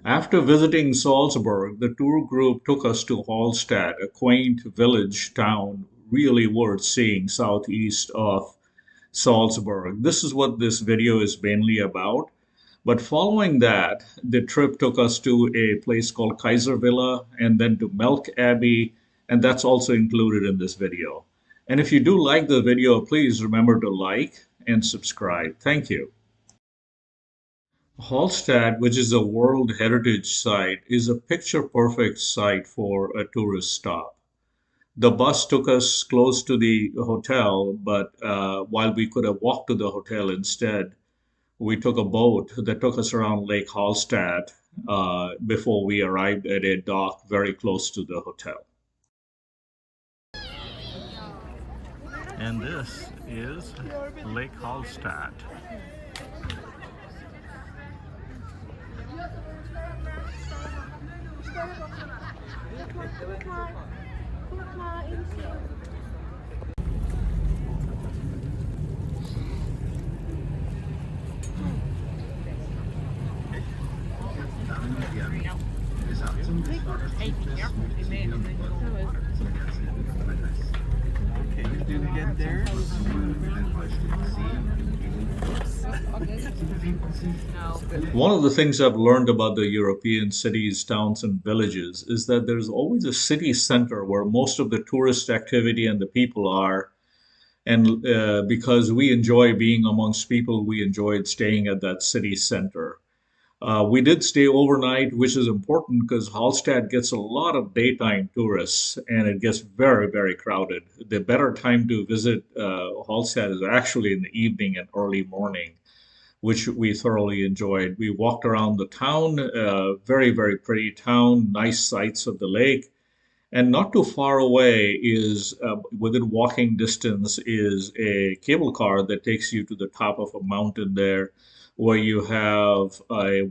After visiting Salzburg, the tour group took us to Halstatt, a quaint village town really worth seeing southeast of Salzburg. This is what this video is mainly about. But following that, the trip took us to a place called Kaiservilla and then to Melk Abbey, and that's also included in this video. And if you do like the video, please remember to like and subscribe. Thank you. Halstatt, which is a World Heritage Site, is a picture-perfect site for a tourist stop. The bus took us close to the hotel, but while we could have walked to the hotel instead, we took a boat that took us around Lake Halstatt before we arrived at a dock very close to the hotel. And this is Lake Halstatt. One of the things I've learned about the European cities, towns, and villages is that there's always a city center where most of the tourist activity and the people are. And because we enjoy being amongst people, we enjoyed staying at that city center. We did stay overnight, which is important because Hallstatt gets a lot of daytime tourists and it gets very, very crowded. The better time to visit Hallstatt is actually in the evening and early morning, which we thoroughly enjoyed. We walked around the town, very, very pretty town, nice sights of the lake. And not too far away is, within walking distance, is a cable car that takes you to the top of a mountain there, where you have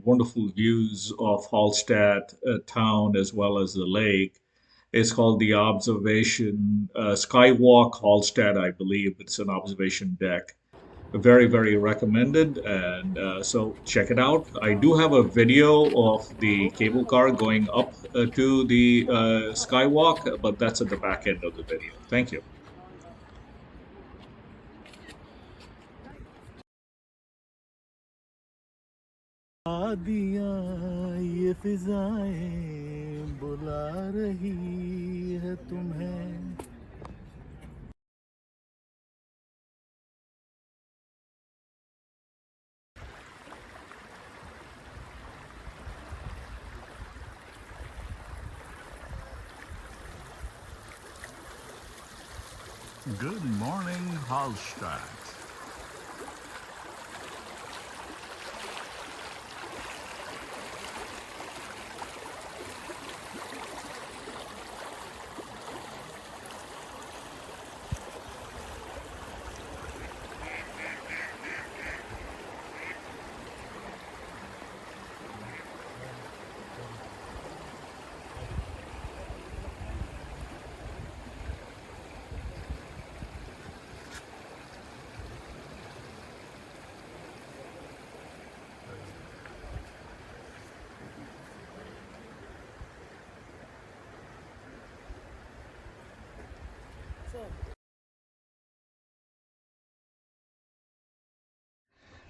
wonderful views of Hallstatt town as well as the lake. It's called the Observation Skywalk Hallstatt, I believe. It's an observation deck. Very, very recommended. And so check it out. I do have a video of the cable car going up to the skywalk, but that's at the back end of the video. Thank you. दिया ये फिजाएं बुला रही है तुम्हें Good morning, Halsttatt.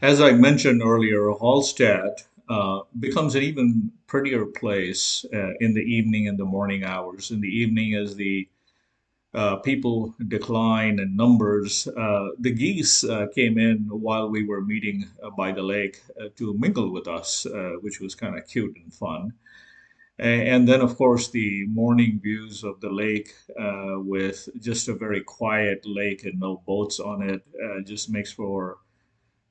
As I mentioned earlier, Hallstatt becomes an even prettier place in the evening and the morning hours. In the evening, as the people decline in numbers, the geese came in while we were meeting by the lake to mingle with us, which was kind of cute and fun. And then, of course, the morning views of the lake with just a very quiet lake and no boats on it just makes for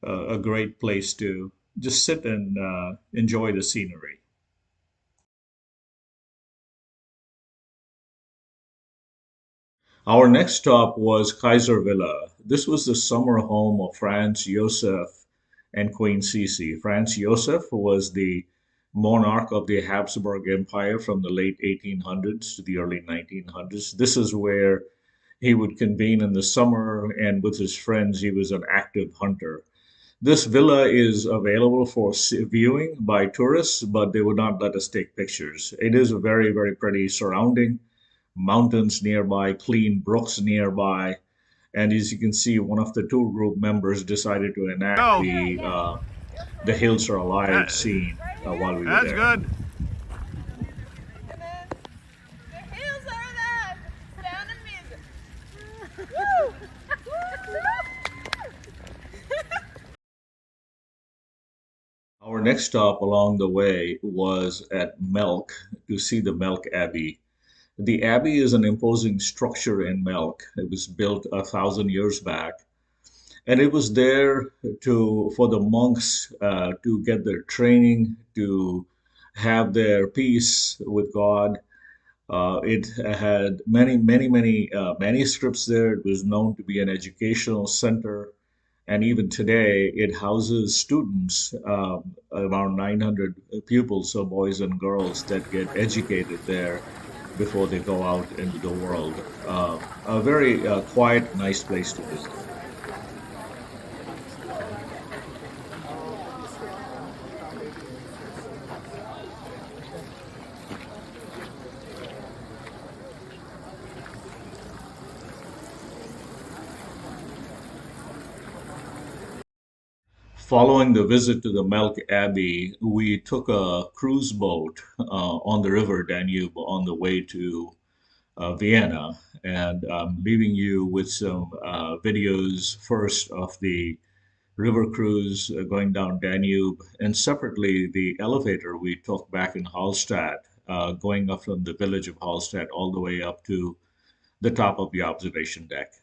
a great place to just sit and enjoy the scenery. Our next stop was Kaiservilla. This was the summer home of Franz Josef and Queen Sisi. Franz Josef was the monarch of the Habsburg Empire from the late 1800s to the early 1900s. This is where he would convene in the summer, and with his friends, he was an active hunter. This villa is available for viewing by tourists, but they would not let us take pictures. It is a very, very pretty surrounding, mountains nearby, clean brooks nearby. And as you can see, one of the tour group members decided to enact Go. the hills are alive That, scene while we were that's there. good. Our next stop along the way was at Melk to see the Melk Abbey. The abbey is an imposing structure in Melk. It was built 1,000 years back, and it was there to for the monks to get their training, to have their peace with God. It had many manuscripts there. It was known to be an educational center, and even today it houses students, around 900 pupils, so boys and girls that get educated there before they go out into the world. A very quiet, nice place to visit. Following the visit to the Melk Abbey, we took a cruise boat on the river Danube on the way to Vienna, and I'm leaving you with some videos first of the river cruise going down Danube, and separately the elevator we took back in Halstatt, going up from the village of Halstatt all the way up to the top of the observation deck.